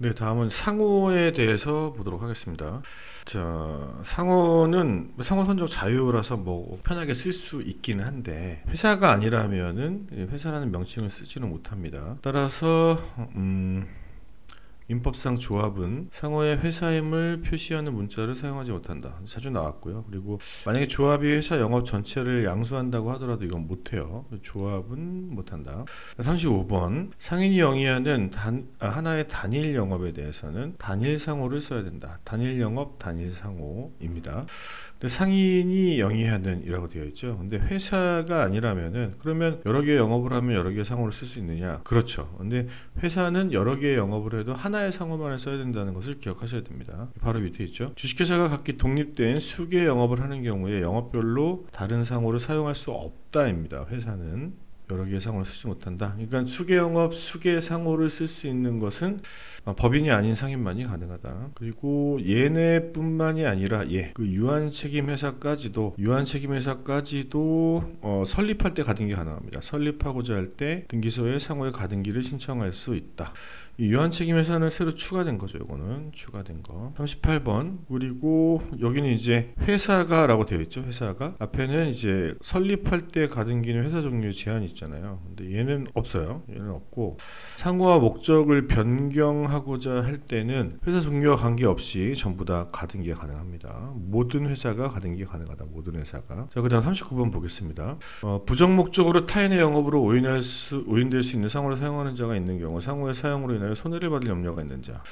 네, 다음은 상호에 대해서 보도록 하겠습니다. 자, 상호는 상호 선적 자유라서 뭐 편하게 쓸 수 있기는 한데 회사가 아니라면은 회사라는 명칭을 쓰지는 못합니다. 따라서 민법상 조합은 상호의 회사임을 표시하는 문자를 사용하지 못한다. 자주 나왔고요. 그리고 만약에 조합이 회사 영업 전체를 양수한다고 하더라도 이건 못해요. 조합은 못한다. 35번 상인이 영위하는 하나의 단일 영업에 대해서는 단일 상호를 써야 된다. 단일 영업, 단일 상호입니다. 근데 상인이 영위하는 이라고 되어 있죠. 근데 회사가 아니라면은 그러면 여러 개의 영업을 하면 여러 개의 상호를 쓸 수 있느냐? 그렇죠. 근데 회사는 여러 개의 영업을 해도 하나의 상호만을 써야 된다는 것을 기억하셔야 됩니다. 바로 밑에 있죠. 주식회사가 각기 독립된 수개의 영업을 하는 경우에 영업별로 다른 상호를 사용할 수 없다입니다. 회사는 여러 개의 상호를 쓰지 못한다. 그러니까 수개 영업, 수개 상호를 쓸 수 있는 것은 법인이 아닌 상인만이 가능하다. 그리고 얘네뿐만이 아니라 그 유한책임회사까지도 설립할 때 가등기 가능합니다. 설립하고자 할 때 등기소에 상호의 가등기를 신청할 수 있다. 이 유한책임회사는 새로 추가된 거죠. 이거는 추가된 거. 38번. 그리고 여기는 이제 회사가 라고 되어 있죠. 회사가 앞에는 이제 설립할 때 가등기는 회사 종류의 제한이 있잖아요. 근데 얘는 없어요. 얘는 없고 상호와 목적을 변경하고자 할 때는 회사 종류와 관계없이 전부 다 가등기가 가능합니다. 모든 회사가 가등기가 가능하다. 모든 회사가. 자, 그다음 39번 보겠습니다. 부정 목적으로 타인의 영업으로 오인될 수 있는 상호를 사용하는 자가 있는 경우 상호의 사용으로 인하여 손해를 받을 염려가 있는 자.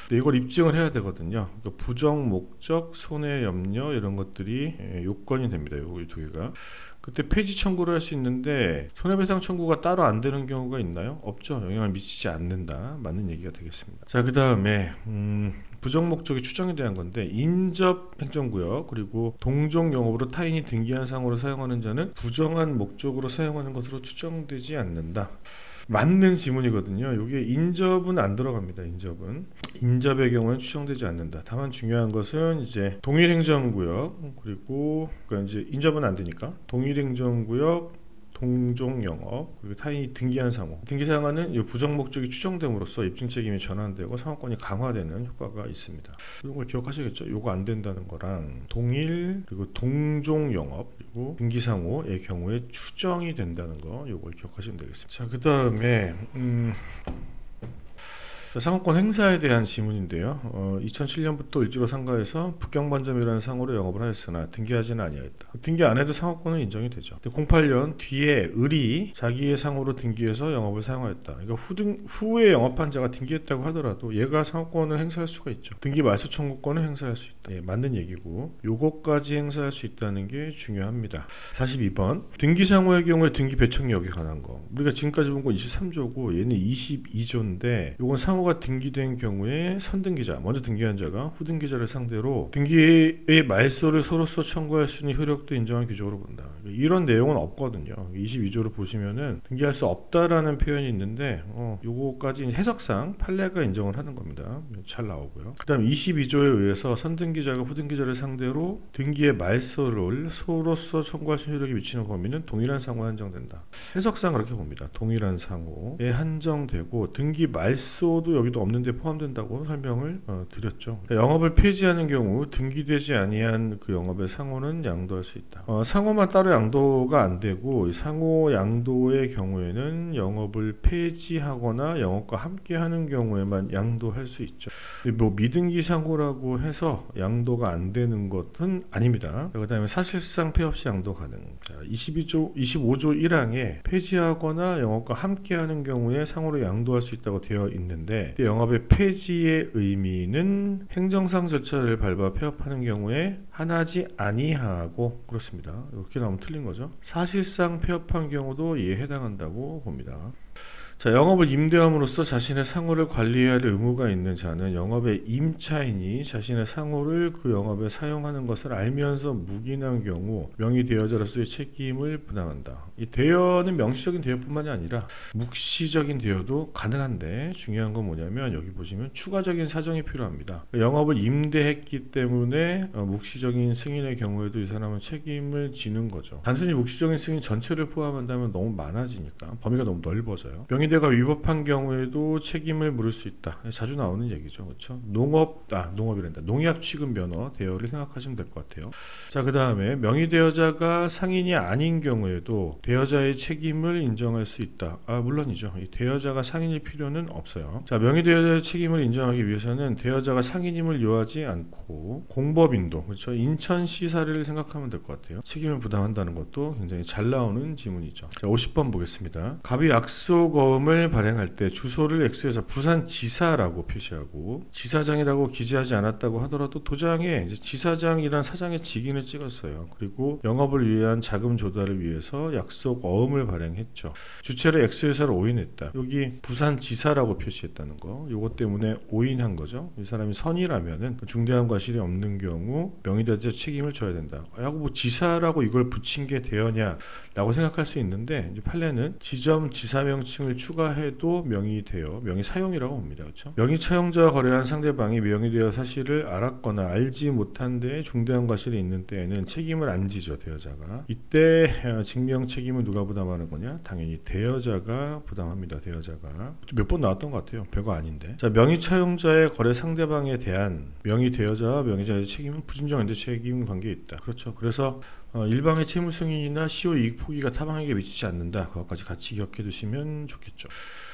근데 이걸 입증을 해야 되거든요. 그러니까 부정 목적, 손해 염려 이런 것들이 요건이 됩니다. 이 두 개가. 그때 폐지 청구를 할 수 있는데 손해배상 청구가 따로 안 되는 경우가 있나요? 없죠. 영향을 미치지 않는다. 맞는 얘기가 되겠습니다. 자, 그 다음에 부정 목적이 추정에 대한 건데 인접 행정구역 그리고 동종 영업으로 타인이 등기한 상호를 사용하는 자는 부정한 목적으로 사용하는 것으로 추정되지 않는다. 맞는 지문이거든요. 여기에 인접은 안 들어갑니다. 인접의 경우는 추정되지 않는다. 다만 중요한 것은 이제 동일행정구역 그리고 그러니까 이제 인접은 안 되니까 동일행정구역 동종영업 그리고 타인이 등기한 상호 등기상한은 이 부정 목적이 추정됨으로써 입증 책임이 전환되고 상호권이 강화되는 효과가 있습니다. 이런 걸 기억하시겠죠? 요거 안 된다는 거랑 동일 그리고 동종영업 그리고 등기상호의 경우에 추정이 된다는 거 요걸 기억하시면 되겠습니다. 자, 그 다음에 상호권 행사에 대한 지문인데요. 2007년부터 일지로 상가에서 북경반점이라는 상호로 영업을 하였으나 등기하지는 아니하였다. 등기 안 해도 상호권은 인정이 되죠. 08년 뒤에 을이 자기의 상호로 등기해서 영업을 사용하였다. 그러니까 후에 영업한 자가 등기했다고 하더라도 얘가 상호권을 행사할 수가 있죠. 등기 말소 청구권을 행사할 수 있다. 예, 맞는 얘기고 요거까지 행사할 수 있다는 게 중요합니다. 42번 등기상호의 경우에 등기 배척력에 관한 거 우리가 지금까지 본 거 23조고 얘는 22조인데 요건 상호 가 등기된 경우에 선등기자, 먼저 등기한 자가 후등기자를 상대로 등기의 말소를 서로서 청구할 수 있는 효력도 인정한 규정으로 본다. 이런 내용은 없거든요. 22조를 보시면은 등기할 수 없다라는 표현이 있는데 요거까지 해석상 판례가 인정을 하는 겁니다. 잘 나오고요. 그 다음 22조에 의해서 선등기자가 후등기자를 상대로 등기의 말소를 서로서 청구할 수 있는 효력이 미치는 범위는 동일한 상호에 한정된다. 해석상 그렇게 봅니다. 동일한 상호에 한정되고 등기 말소도 여기도 없는데 포함된다고 설명을 드렸죠. 영업을 폐지하는 경우 등기되지 아니한 그 영업의 상호는 양도할 수 있다. 상호만 따로 양도가 안 되고 상호 양도의 경우에는 영업을 폐지하거나 영업과 함께하는 경우에만 양도할 수 있죠. 뭐 미등기 상호라고 해서 양도가 안 되는 것은 아닙니다. 그 다음에 사실상 폐 없이 양도 가능. 자, 25조 1항에 폐지하거나 영업과 함께하는 경우에 상호로 양도할 수 있다고 되어 있는데 영업의 폐지의 의미는 행정상 절차를 밟아 폐업하는 경우에 하나지 아니하고 그렇습니다. 이렇게 나오면 틀린 거죠. 사실상 폐업한 경우도 이에 해당한다고 봅니다. 자, 영업을 임대함으로써 자신의 상호를 관리해야 할 의무가 있는 자는 영업의 임차인이 자신의 상호를 그 영업에 사용하는 것을 알면서 묵인한 경우 명의 대여자로서의 책임을 부담한다. 이 대여는 명시적인 대여뿐만이 아니라 묵시적인 대여도 가능한데 중요한 건 뭐냐면 여기 보시면 추가적인 사정이 필요합니다. 영업을 임대했기 때문에 묵시적인 승인의 경우에도 이 사람은 책임을 지는 거죠. 단순히 묵시적인 승인 전체를 포함한다면 너무 많아지니까 범위가 너무 넓어져요. 명의 명의대가 위법한 경우에도 책임을 물을 수 있다. 자주 나오는 얘기죠. 그렇죠? 농업이란다. 농약 취급 면허 대여를 생각하시면 될 것 같아요. 자, 그 다음에 명의대여자가 상인이 아닌 경우에도 대여자의 책임을 인정할 수 있다. 물론이죠. 이 대여자가 상인일 필요는 없어요. 자, 명의대여자의 책임을 인정하기 위해서는 대여자가 상인임을 요하지 않고 공법인도, 그렇죠? 인천시 사례를 생각하면 될 것 같아요. 책임을 부담한다는 것도 굉장히 잘 나오는 지문이죠. 자, 50번 보겠습니다. 갑이 약속어음을 발행할 때 주소를 X에서 부산지사라고 표시하고 지사장이라고 기재하지 않았다고 하더라도 도장에 이제 지사장이란 사장의 직인을 찍었어요. 그리고 영업을 위한 자금 조달을 위해서 약속어음을 발행했죠. 주체를 X회사로 오인했다. 여기 부산지사라고 표시했다는 거. 요것 때문에 오인한 거죠. 이 사람이 선이라면은 중대한 과실이 없는 경우 명의대여자 책임을 져야 된다. 뭐 지사라고 이걸 붙인 게 대여냐 라고 생각할 수 있는데, 이제 판례는 지점 지사 명칭을 추가해도 명의대여, 명의사용이라고 봅니다. 그렇죠? 명의차용자와 거래한 상대방이 명의대여 사실을 알았거나 알지 못한 데에 중대한 과실이 있는 때에는 책임을 안 지죠, 대여자가. 이때 증명 책임을 누가 부담하는 거냐? 당연히 대여자가 부담합니다. 대여자가. 몇 번 나왔던 것 같아요. 별거 아닌데. 자, 명의차용자의 거래 상대방에 대한 명의대여자와 명의자의 책임은 부진정인데 책임 관계에 있다. 그렇죠. 그래서 일방의 채무 승인이나 시효 이익 포기가 타방에게 미치지 않는다. 그것까지 같이 기억해 두시면 좋겠죠.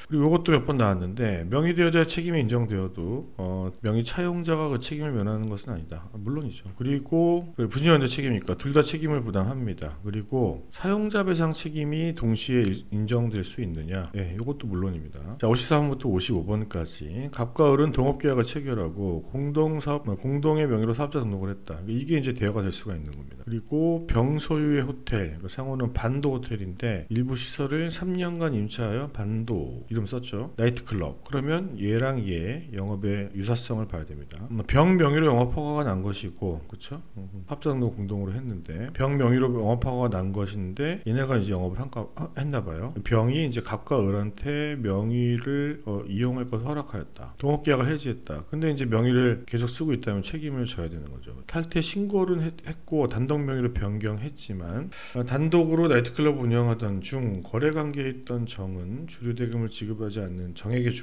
그리고 이것도 몇 번 나왔는데, 명의대여자의 책임이 인정되어도 명의차용자가 그 책임을 면하는 것은 아니다. 물론이죠. 그리고 부진연대 책임이니까 둘 다 책임을 부담합니다. 그리고 사용자 배상 책임이 동시에 인정될 수 있느냐? 예, 이것도 물론입니다. 자, 54번부터 55번까지 갑과 을은 동업계약을 체결하고 공동의 명의로 사업자 등록을 했다. 이게 이제 대여가 될 수가 있는 겁니다. 그리고 병소유의 호텔, 상호는 반도 호텔인데 일부 시설을 3년간 임차하여 반도 이름 썼죠. 나이트클럽. 그러면 얘랑 얘 영업의 유사성을 봐야 됩니다. 병 명의로 영업 허가가 난 것이고, 그렇죠? 합작도 공동으로 했는데 병 명의로 영업 허가가 난 것인데 얘네가 이제 영업을 했나 봐요. 병이 이제 갑과 을한테 명의를 이용할 것을 허락하였다. 동업계약을 해지했다. 근데 이제 명의를 계속 쓰고 있다면 책임을 져야 되는 거죠. 탈퇴 신고를 했고 단독 명의로 변경했지만 단독으로 나이트클럽 운영하던 중 거래관계에 있던 정은 주류대금을 지급하지 않는 정액의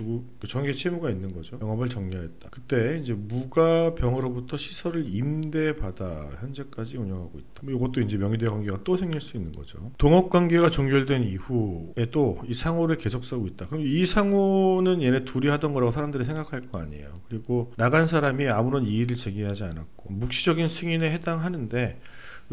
채무가 있는 거죠. 영업을 정리하였다. 그때 이제 무가 병으로부터 시설을 임대받아 현재까지 운영하고 있다. 이것도 이제 명의대여 관계가 또 생길 수 있는 거죠. 동업 관계가 종결된 이후에도 이 상호를 계속 쓰고 있다. 그럼 이 상호는 얘네 둘이 하던 거라고 사람들이 생각할 거 아니에요. 그리고 나간 사람이 아무런 이의를 제기하지 않았고 묵시적인 승인에 해당하는데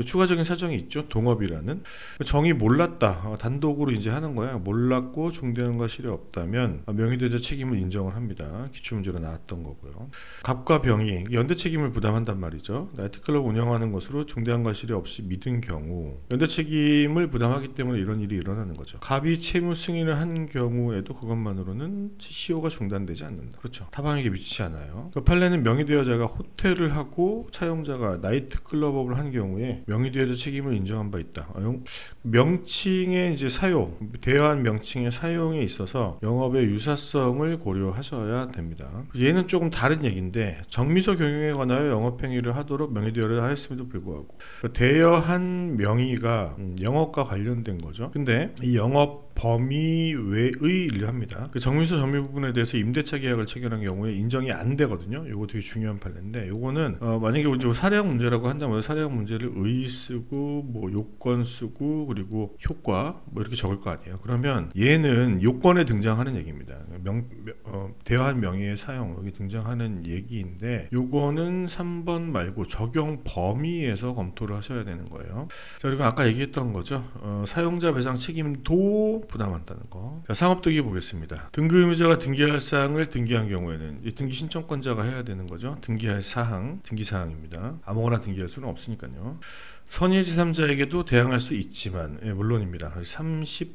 추가적인 사정이 있죠. 동업이라는 정이 몰랐다. 단독으로 이제 하는 거야. 몰랐고 중대한 과실이 없다면 명의대여자 책임을 인정을 합니다. 기출문제로 나왔던 거고요. 갑과 병이 연대 책임을 부담한단 말이죠. 나이트클럽 운영하는 것으로 중대한 과실이 없이 믿은 경우 연대 책임을 부담하기 때문에 이런 일이 일어나는 거죠. 갑이 채무 승인을 한 경우에도 그것만으로는 시효가 중단되지 않는다. 그렇죠. 타방에게 미치지 않아요. 그 판례는 명의대여자가 호텔을 하고 차용자가 나이트클럽업을 한 경우에 명의대여자 책임을 인정한 바 있다. 명칭의 이제 사용, 대여한 명칭의 사용에 있어서 영업의 유사성을 고려하셔야 됩니다. 얘는 조금 다른 얘기인데 정미서 경영에 관하여 영업행위를 하도록 명의대여를 하였음에도 불구하고 대여한 명의가 영업과 관련된 거죠. 근데 이 영업 범위 외의 일을 합니다. 그 정미서 점유 부분에 대해서 임대차 계약을 체결한 경우에 인정이 안 되거든요. 이거 되게 중요한 판례인데, 요거는 만약에 이제 사례형 문제라고 한다면 사례형 문제를 의 쓰고 뭐 요건 쓰고 그리고 효과 뭐 이렇게 적을 거 아니에요. 그러면 얘는 요건에 등장하는 얘기입니다. 대여한 명의의 사용 여기 등장하는 얘기인데, 요거는 3번 말고 적용 범위에서 검토를 하셔야 되는 거예요. 자, 그리고 아까 얘기했던 거죠. 사용자 배상 책임도 부담한다는 거. 자, 상업등기 보겠습니다. 등기의무자가 등기할 사항을 등기한 경우에는 이 등기 신청권자가 해야 되는 거죠. 등기할 사항, 등기사항입니다. 아무거나 등기할 수는 없으니까요. 선의지삼자에게도 대항할 수 있지만, 물론입니다. 37조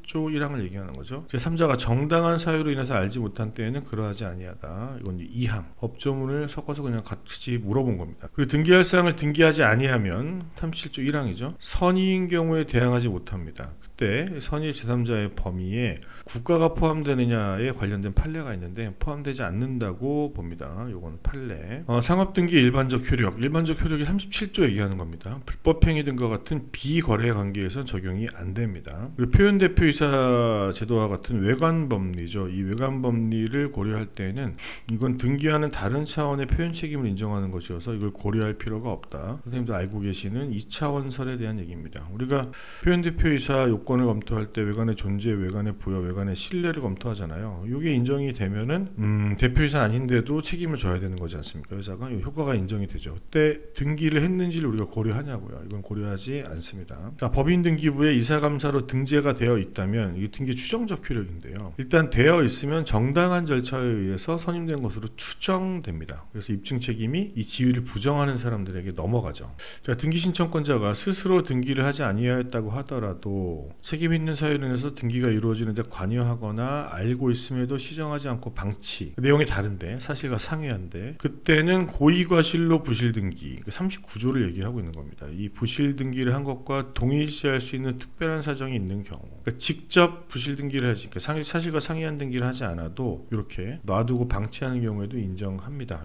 1항을 얘기하는 거죠. 제3자가 정당한 사유로 인해서 알지 못한 때에는 그러하지 아니하다. 이건 2항. 법조문을 섞어서 그냥 같이 물어본 겁니다. 그리고 등기할 사항을 등기하지 아니하면 37조 1항이죠. 선의인 경우에 대항하지 못합니다. 그때 선의 제3자의 범위에 국가가 포함되느냐에 관련된 판례가 있는데 포함되지 않는다고 봅니다. 요거는 판례. 상업등기 일반적 효력. 일반적 효력이 37조 얘기하는 겁니다. 불법행위 등과 같은 비거래 관계에선 적용이 안 됩니다. 그리고 표현대표이사 제도와 같은 외관법리죠. 이 외관법리를 고려할 때에는 이건 등기하는 다른 차원의 표현 책임을 인정하는 것이어서 이걸 고려할 필요가 없다. 선생님도 알고 계시는 2차원설에 대한 얘기입니다. 우리가 표현대표이사 요건을 검토할 때 외관의 존재, 외관의 부여, 외관의 신뢰를 검토하잖아요. 이게 인정이 되면은 대표이사 아닌데도 책임을 져야 되는 거지 않습니까? 회사가 이 효과가 인정이 되죠. 그때 등기를 했는지를 우리가 고려하냐고요. 이건 고려하지 않습니다. 자, 법인 등기부에 이사감사로 등재가 되어 있다면 이게 등기 추정적 효력인데요. 일단 되어 있으면 정당한 절차에 의해서 선임된 것으로 추정됩니다. 그래서 입증 책임이 이 지위를 부정하는 사람들에게 넘어가죠. 자, 등기 신청권자가 스스로 등기를 하지 아니하였다고 하더라도 책임 있는 사유로 인해서 등기가 이루어지는데 관여하거나 알고 있음에도 시정하지 않고 방치. 내용이 다른데 사실과 상이한데 그때는 고의과실로 부실등기 39조를 얘기하고 있는 겁니다. 이 부실등기를 한 것과 동일시할 수 있는 특별한 사정이 있는 경우 그러니까 직접 부실등기를 하지 그러니까 사실과 상이한 등기를 하지 않아도 이렇게 놔두고 방치하는 경우에도 인정합니다.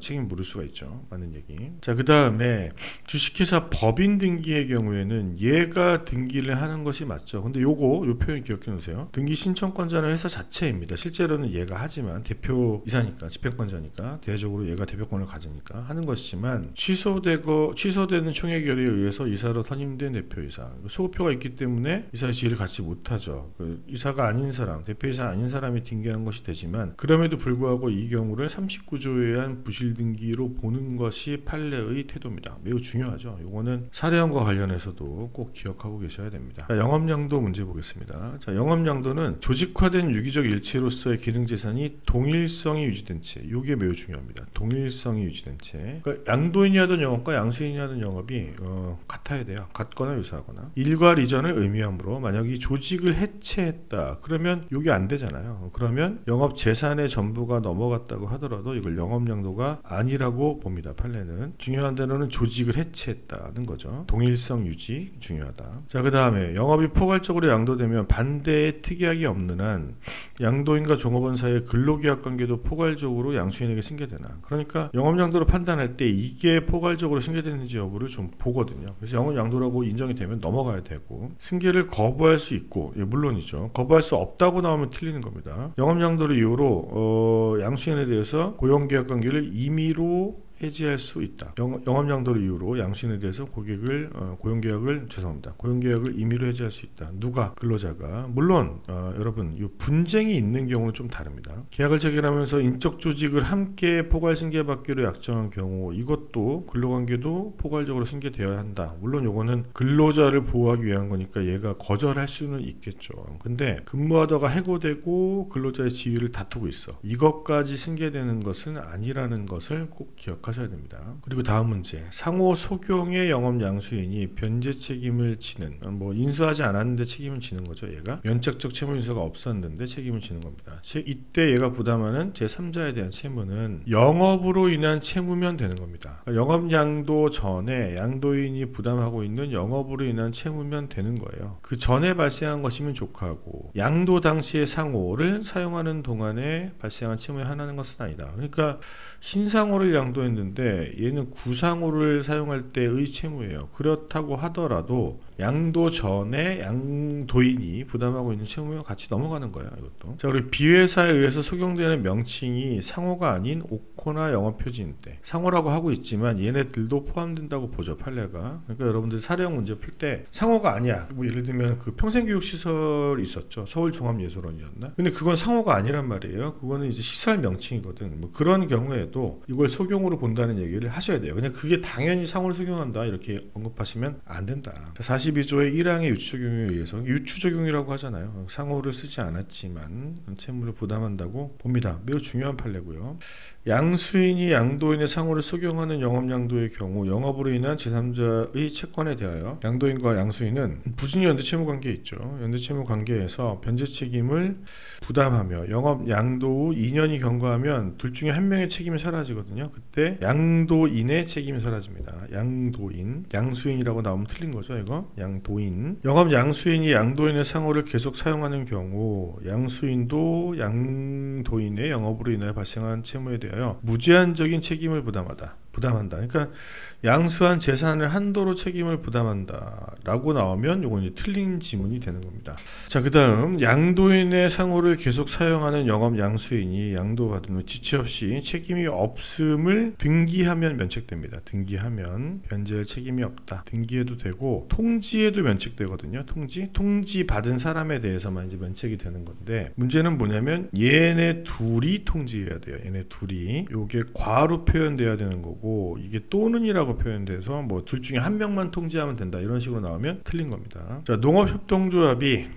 책임 물을 수가 있죠. 맞는 얘기. 자, 그 다음에 주식회사 법인 등기의 경우에는 얘가 등기를 하는 것이 맞죠. 근데 요 표현 기억해 놓으세요. 등기 신청권자는 회사 자체입니다. 실제로는 얘가 하지만 대표이사니까 집행권자니까 대외적으로 얘가 대표권을 가지니까 하는 것이지만 취소되는 총회 결의에 의해서 이사로 선임된 대표이사 소급표가 있기 때문에 이사의 지위를 갖지 못하죠. 이사가 아닌 사람 대표이사 아닌 사람이 등기한 것이 되지만 그럼에도 불구하고 이 경우를 39조에 의한 부실등기로 보는 것이 판례의 태도입니다. 매우 중요하죠. 이거는 사례형과 관련해서도 꼭 기억하고 계셔야 됩니다. 자, 영업양도 문제 보겠습니다. 자, 영업양도는 조직화된 유기적 일체로서의 기능재산이 동일성이 유지된 채 이게 매우 중요합니다. 동일성이 유지된 채 그러니까 양도인이 하던 영업과 양수인이 하던 영업이 같아야 돼요. 같거나 유사하거나 일괄 이전을 의미하므로 만약 이 조직을 해체했다 그러면 이게 안 되잖아요. 그러면 영업 재산의 전부가 넘어갔다고 하더라도 이걸 영업양도가 아니라고 봅니다. 판례는 중요한 데는 조직을 해체했다는 거죠. 동일성 유지 중요하다. 자, 그 다음에 영업이 포괄적으로 양도되면 반대의 특이하기 없는 한 양도인과 종업원 사이의 근로계약 관계도 포괄적으로 양수인에게 승계되나. 그러니까 영업양도로 판단할 때 이게 포괄적으로 승계되는지 여부를 좀 보거든요. 그래서 영업양도라고 인정이 되면 넘어가야 되고 승계를 거부할 수 있고 물론이죠. 거부할 수 없다고 나오면 틀리는 겁니다. 영업양도를 이유로 양수인에 대해서 고용계약 관계를 임의로 해지할 수 있다. 영업양도를 이유로 양수인에 대해서 고용계약을 임의로 해지할 수 있다. 누가? 근로자가. 물론 여러분 이 분쟁이 있는 경우는 좀 다릅니다. 계약을 체결하면서 인적 조직을 함께 포괄 승계받기로 약정한 경우 이것도 근로관계도 포괄적으로 승계되어야 한다. 물론 요거는 근로자를 보호하기 위한 거니까 얘가 거절할 수는 있겠죠. 근데 근무하다가 해고되고 근로자의 지위를 다투고 있어. 이것까지 승계되는 것은 아니라는 것을 꼭 기억하셔야 됩니다. 그리고 다음 문제. 상호 소경의 영업 양수인이 변제 책임을 지는 인수하지 않았는데 책임을 지는 거죠. 얘가 면책적 채무 인수가 없었는데 책임을 지는 겁니다. 이때 얘가 부담하는 제3자에 대한 채무는 영업으로 인한 채무면 되는 겁니다. 영업 양도 전에 양도인이 부담하고 있는 영업으로 인한 채무면 되는 거예요. 그 전에 발생한 것이면 족하고 양도 당시의 상호를 사용하는 동안에 발생한 채무에 하나는 것은 아니다. 그러니까 신상호를 양도했는데 얘는 구상호를 사용할 때의 채무예요. 그렇다고 하더라도 양도 전에 양도인이 부담하고 있는 채무와 같이 넘어가는 거예요. 이것도. 자, 그리고 비회사에 의해서 소경되는 명칭이 상호가 아닌 옥호나 영업표지인 때 상호라고 하고 있지만 얘네들도 포함된다고 보죠. 판례가. 그러니까 여러분들 사례형 문제 풀 때 상호가 아니야. 예를 들면 그 평생교육시설이 있었죠. 서울종합예술원이었나? 근데 그건 상호가 아니란 말이에요. 그거는 이제 시설 명칭이거든. 그런 경우에도 이걸 소경으로 본다는 얘기를 하셔야 돼요. 그냥 그게 당연히 상호를 소경한다 이렇게 언급하시면 안 된다. 42조의 1항의 유추적용에 의해서 유추적용이라고 하잖아요. 상호를 쓰지 않았지만 채무를 부담한다고 봅니다. 매우 중요한 판례고요. 양수인이 양도인의 상호를 소경하는 영업양도의 경우 영업으로 인한 제3자의 채권에 대하여 양도인과 양수인은 부진이 연대채무관계에 있죠. 연대채무관계에서 변제 책임을 부담하며 영업양도 후 2년이 경과하면 둘 중에 한 명의 책임이 사라지거든요. 그때 양도인의 책임이 사라집니다. 양도인, 양수인이라고 나오면 틀린 거죠. 이거 양도인. 영업 양수인이 양도인의 상호를 계속 사용하는 경우 양수인도 양도인의 영업으로 인하여 발생한 채무에 대하여 무제한적인 책임을 부담한다. 그러니까 양수한 재산을 한도로 책임을 부담한다 라고 나오면 이건 이제 틀린 지문이 되는 겁니다. 자, 그 다음 양도인의 상호를 계속 사용하는 영업 양수인이 양도받은 후 지체 없이 책임이 없음을 등기하면 면책됩니다. 등기하면 변제할 책임이 없다. 등기해도 되고 통지해도 면책되거든요. 통지 받은 사람에 대해서만 이제 면책이 되는 건데, 문제는 뭐냐면 얘네 둘이 통지해야 돼요. 얘네 둘이. 요게 과로 표현돼야 되는 거고, 이게 또는이라고 표현돼서 뭐 둘 중에 한 명만 통지하면 된다 이런 식으로 나오면 틀린 겁니다. 자, 농업협동조합이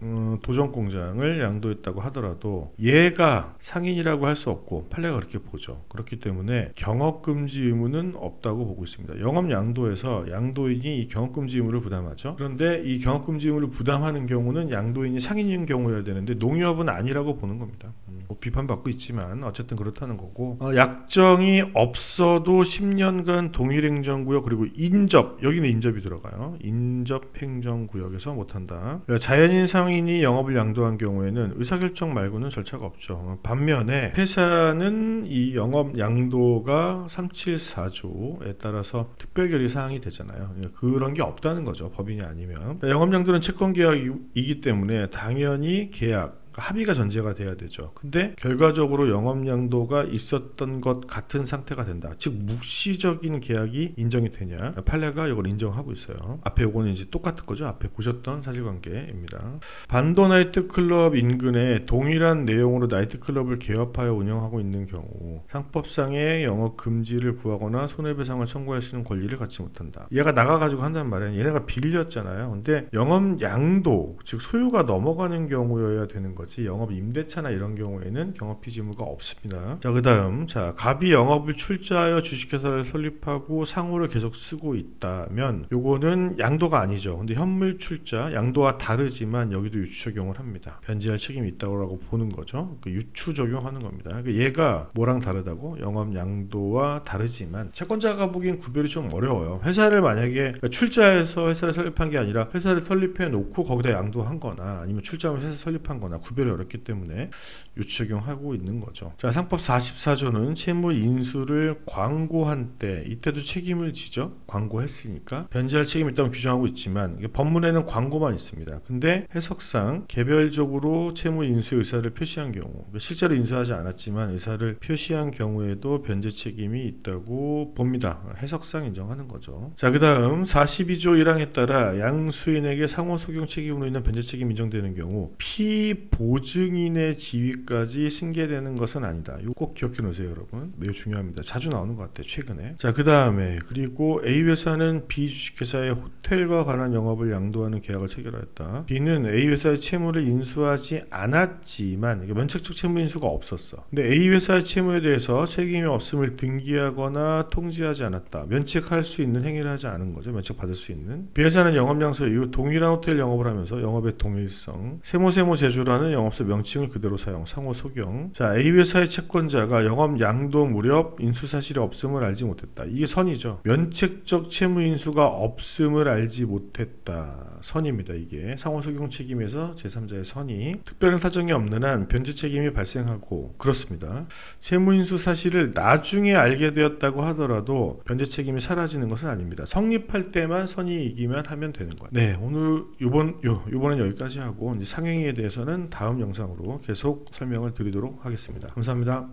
도전공장을 양도했다고 하더라도 얘가 상인이라고 할 수 없고 판례가 그렇게 보죠. 그렇기 때문에 경업금지 의무는 없다고 보고 있습니다. 영업양도에서 양도인이 이 경업금지 의무를 부담하죠. 그런데 이 경업금지 의무를 부담하는 경우는 양도인이 상인인 경우여야 되는데 농협은 아니라고 보는 겁니다. 뭐 비판받고 있지만 어쨌든 그렇다는 거고, 약정이 없어도 10년간 동일행정구역 그리고 인접, 여기는 인접이 들어가요. 인접행정구역에서 못한다. 자연인 상인이 영업을 양도한 경우에는 의사결정 말고는 절차가 없죠. 반면에 회사는 이 영업 양도가 374조에 따라서 특별결의 사항이 되잖아요. 그런 게 없다는 거죠. 법인이 아니면. 영업 양도는 채권계약이기 때문에 당연히 계약, 합의가 전제가 돼야 되죠. 근데 결과적으로 영업양도가 있었던 것 같은 상태가 된다. 즉 묵시적인 계약이 인정이 되냐, 판례가 이걸 인정하고 있어요. 앞에 요거는 이제 똑같은 거죠. 앞에 보셨던 사실관계입니다. 반도 나이트클럽 인근에 동일한 내용으로 나이트클럽을 개업하여 운영하고 있는 경우 상법상의 영업 금지를 부하거나 손해배상을 청구할 수 있는 권리를 갖지 못한다. 얘가 나가가지고 한단 말이에요. 얘네가 빌렸잖아요. 근데 영업양도, 즉 소유가 넘어가는 경우여야 되는 거죠. 영업 임대차나 이런 경우에는 경업 피지무가 없습니다. 자, 그 다음, 갑이 영업을 출자하여 주식회사를 설립하고 상호를 계속 쓰고 있다면 요거는 양도가 아니죠. 근데 현물 출자, 양도와 다르지만 여기도 유추 적용을 합니다. 변제할 책임이 있다고 보는 거죠. 유추 적용하는 겁니다. 얘가 뭐랑 다르다고? 영업 양도와 다르지만 채권자가 보기엔 구별이 좀 어려워요. 회사를 만약에 출자해서 회사를 설립한 게 아니라 회사를 설립해 놓고 거기다 양도한 거나 아니면 출자하면서 회사 설립한 거나 구별이 어렵기 때문에 유추적용하고 있는 거죠. 자, 상법 44조는 채무 인수를 광고한 때, 이때도 책임을 지죠. 광고했으니까 변제할 책임이 있다고 규정하고 있지만 법문에는 광고만 있습니다. 근데 해석상 개별적으로 채무 인수 의사를 표시한 경우, 실제로 인수하지 않았지만 의사를 표시한 경우에도 변제 책임이 있다고 봅니다. 해석상 인정하는 거죠. 자, 그 다음 42조 1항에 따라 양수인에게 상호 소경 책임으로 인한 변제 책임이 인정되는 경우 피보증인의 지위까지 승계되는 것은 아니다. 이거 꼭 기억해 놓으세요, 여러분. 매우 중요합니다. 자주 나오는 것 같아요, 최근에. 자, 그 다음에 그리고 A회사는 B주식회사의 호텔과 관한 영업을 양도하는 계약을 체결하였다. B는 A회사의 채무를 인수하지 않았지만 면책적 채무 인수가 없었어. 근데 A회사의 채무에 대해서 책임이 없음을 등기하거나 통지하지 않았다. 면책할 수 있는 행위를 하지 않은 거죠. 면책받을 수 있는. B회사는 영업양수 이후 동일한 호텔 영업을 하면서 영업의 동일성, 세모 제조라는 영업소 명칭을 그대로 사용, 상호 소경. 자, A회사의 채권자가 영업 양도 무렵 인수 사실이 없음을 알지 못했다. 이게 선이죠. 면책적 채무 인수가 없음을 알지 못했다. 선입니다. 이게 상호 소경 책임에서 제3자의 선이 특별한 사정이 없는 한 변제 책임이 발생하고, 그렇습니다. 채무 인수 사실을 나중에 알게 되었다고 하더라도 변제 책임이 사라지는 것은 아닙니다. 성립할 때만 선이 이기면 하면 되는 거예요. 네, 오늘 요번엔 여기까지 하고 이제 상행위에 대해서는 다음 영상으로 계속 설명을 드리도록 하겠습니다. 감사합니다.